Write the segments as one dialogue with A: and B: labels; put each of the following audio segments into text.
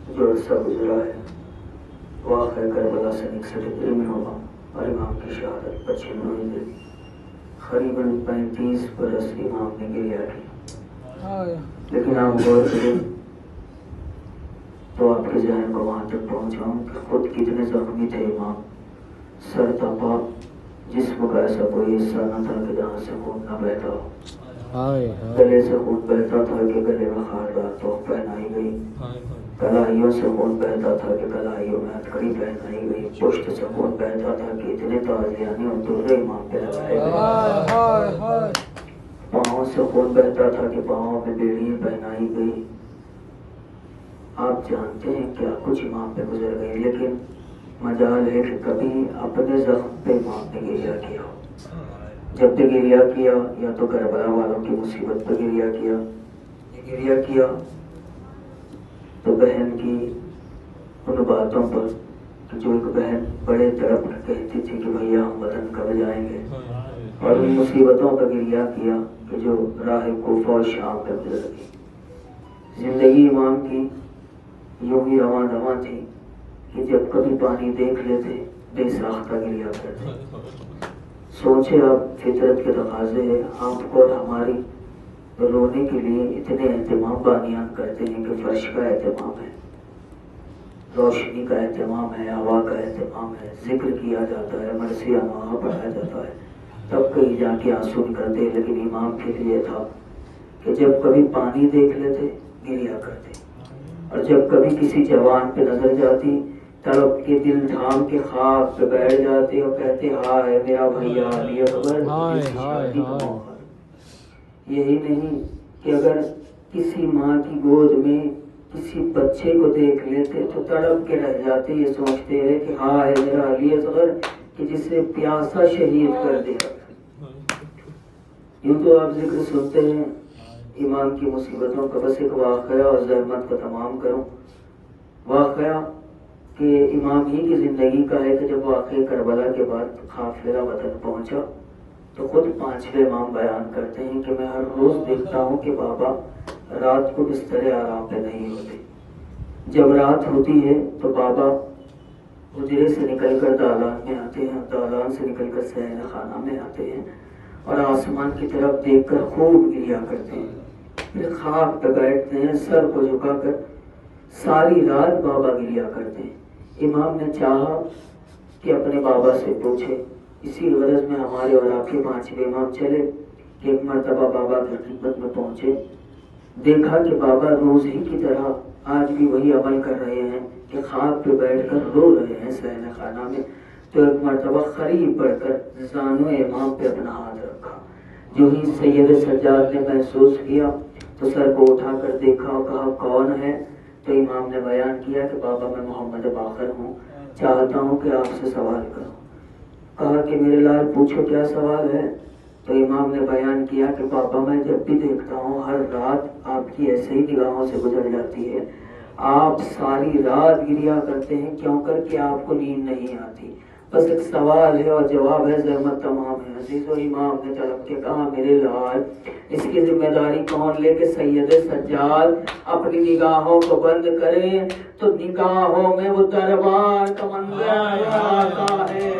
A: جو عرصہ گزرا ہے واقعہ کربلا سے 61 میں ہوا اور امام کی شہادت 95 دن قریباً 35 برس امام نے گریا کی. لیکن آپ غور کریں تو آپ کے ذہن کو وہاں تک پہنچاؤں کہ خود کتنے زخمی تھے امام. سر تپا، جسم کا ایسا کوئی حصہ نہ تھا کہ جہاں سے خون نہ بہتا ہو. گلے سے خون بہتا تھا کہ گلے میں خاردار توق پہنائی گئی، کلاہیوں سے خون بہتا تھا کہ کلاہیوں میں ہتھکڑی پہنائی گئی، پشت سے خون بہتا تھا کہ اتنے تازیانے اور درے امام پہ لگائے گئے، پاؤں سے خون بہتا تھا کہ پاؤں میں بیڑیاں پہنائی گئی. آپ جانتے ہیں کیا کچھ امام پہ گزر گئی، لیکن مجال ہے کہ کبھی اپنے زخم پہ امام نے گریا کیا ہو. جب بھی گریا کیا یا تو کربلا والوں کی مصیبت پہ گریا کیا، گریا کیا تو بہن کی ان باتوں پر کہ جو ایک بہن بڑے تڑپ کہتی تھی کہ بھیا ہم وطن کب جائیں گے، اور ان مصیبتوں پر گریا کیا کہ جو راہ کوفہ اور شام پہ گزر گئی. زندگی امام کی یوں ہی رواں رواں تھی کہ جب کبھی پانی دیکھ لیتے بے ساختہ گریا کرتے. سوچے آپ، فطرت کے تقاضے ہیں آپ کو اور ہماری رونے کے لیے اتنے اہتمام بانیان کرتے ہیں کہ فرش کا اہتمام ہے، روشنی کا اہتمام ہے، ہوا کا اہتمام ہے، ذکر کیا جاتا ہے، مرثیہ نوحہ پڑھا جاتا ہے، تب کہیں جا کے آنسو نکلتے. لیکن امام کے لیے تھا کہ جب کبھی پانی دیکھ لیتے گریا کرتے، اور جب کبھی کسی جوان پہ نظر جاتی تڑپ کے دل تھام کے خاک پہ بیٹھ جاتے اور کہتے ہائے میرا بھیا علی اکبر کی شادی کا موقع. یہی نہیں کہ اگر کسی ماں کی گود میں کسی بچے کو دیکھ لیتے تو تڑپ کے رہ جاتے، یہ سوچتے ہیں کہ ہائے میرا علی اصغر کہ جسے پیاسا شہید کر دیا. یوں تو آپ ذکر سنتے ہیں امام کی مصیبتوں کا. بس ایک واقعہ اور زحمت کو تمام کروں. واقعہ کہ امام ہی کی زندگی کا ہے کہ جب واقعہ کربلا کے بعد قافلہ وطن پہنچا تو خود 5ویں امام بیان کرتے ہیں کہ میں ہر روز دیکھتا ہوں کہ بابا رات کو بستر آرام پہ نہیں ہوتے. جب رات ہوتی ہے تو بابا حجرے سے نکل کر دالان میں آتے ہیں، دالان سے نکل کر صحن خانہ میں آتے ہیں اور آسمان کی طرف دیکھ کر خوب گریا کرتے ہیں. پھر خاک پہ بیٹھتے ہیں سر کو جھکا کر. ساری رات بابا گریا کرتے ہیں. امام نے چاہا کہ اپنے بابا سے پوچھے. اسی غرض میں ہمارے اور آپ کے 5ویں امام چلے کہ ایک مرتبہ بابا کی خدمت میں پہنچے. دیکھا کہ بابا روز ہی کی طرح آج بھی وہی عمل کر رہے ہیں کہ خاک پہ بیٹھ کر رو رہے ہیں صحن خانہ میں. تو ایک مرتبہ قریب بڑھ کر زانو امام پہ اپنا ہاتھ رکھا. جو ہی سید سجاد نے محسوس کیا تو سر کو اٹھا کر دیکھا اور کہا کون ہے؟ تو امام نے بیان کیا کہ بابا میں محمد باقر ہوں، چاہتا ہوں کہ آپ سے سوال کروں. کہا کہ میرے لال پوچھو کیا سوال ہے؟ تو امام نے بیان کیا کہ بابا میں جب بھی دیکھتا ہوں ہر رات آپ کی ایسے ہی نگاہوں سے گزر جاتی ہے، آپ ساری رات گریا کرتے ہیں، کیوں کر کے آپ کو نیند نہیں آتی. بس ایک سوال ہے اور جواب ہے، زحمت تمام ہے. عزیز و امام نے طلب کے کہا میرے لال اس کی ذمہ داری کون لے کہ سید سجاد اپنی نگاہوں کو بند کرے تو نگاہوں میں وہ دربار کا منظر آتا ہے.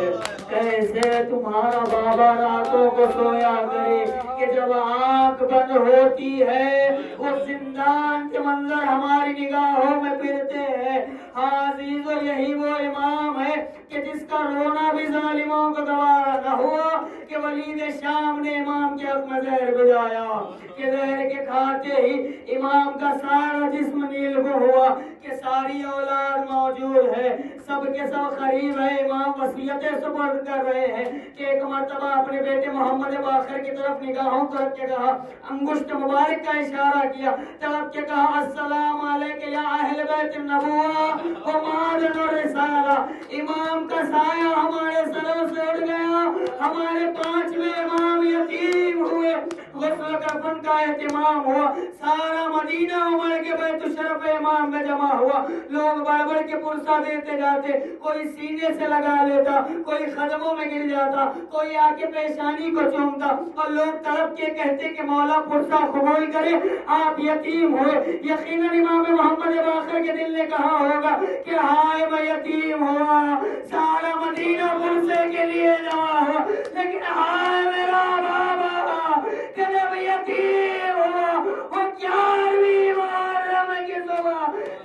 A: کیسے تمہارا بابا راتوں کو سویا کرے کہ جب آنکھ بند ہوتی ہے وہ زندان کے منظر ہماری نگاہوں میں پھرتے ہیں. عزیز و یہی وہ امام ہے کہ جس کا رونا بھی ظالموں کو گوارا نہ ہوا کہ ولید شام نے امام کے حق میں زہر بجایا کہ زہر کے کھاتے ہی امام کا سارا جسم نیلگوں ہوا کہ ساری اولاد موجود ہے، سب کے سب قریب ہے. امام وصیتیں سپرد کر رہے ہیں کہ ایک مرتبہ اپنے بیٹے محمد باقر کی طرف نگاہوں کو رکھ کے کہا، انگشت مبارک کا اشارہ کیا، طلب کے کہا السلام علیکم یا اہل بیت النبوہ و معادن الرسالہ. امام کا سایہ ہمارے سروں سے اڑ گیا، ہمارے 5ویں امام یتیم ہوئے،
B: غسل کفن کا اہتمام ہوا، سارا مدینہ عمر کے بیت الشرف امام میں جمع ہوا، لوگ بڑھ بڑھ کے پرسہ دیتے جاتے، کوئی سینے سے لگا لیتا، کوئی قدموں میں گر جاتا، کوئی آ کے پیشانی کو چومتا، اور لوگ تڑپ کے کہتے کہ مولا پرسہ قبول کرے، آپ یتیم ہوئے۔ یقیناً امام محمد باقر کے دل نے کہا ہوگا کہ ہائے میں یتیم ہوا، سارا مدینہ پرسے کے لیے جمع ہوا، لیکن ہائے میرا بابا کہ جب یتیم ہوا، وہ 11ویں محرم کی صبح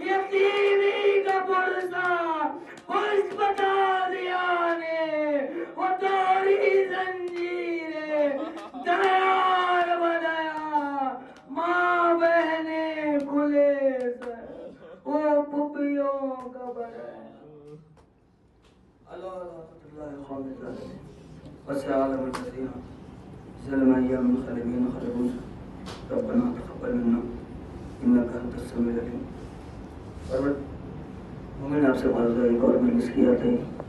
B: یتیمی کا پرسہ خوش بتا دیا نے، وہ دوری زنجیریں دیار بدیا، ماں بہنیں کھلے سر، وہ پھپھیوں کا بڑا اللہ خامد وسعالم الذين ظلم أيام الخالدين خلقون ربنا تقبل منا إنك أنت السميع العليم۔ مومن آپ سے معذرت ہے، ایک اور مجلس کیا تھا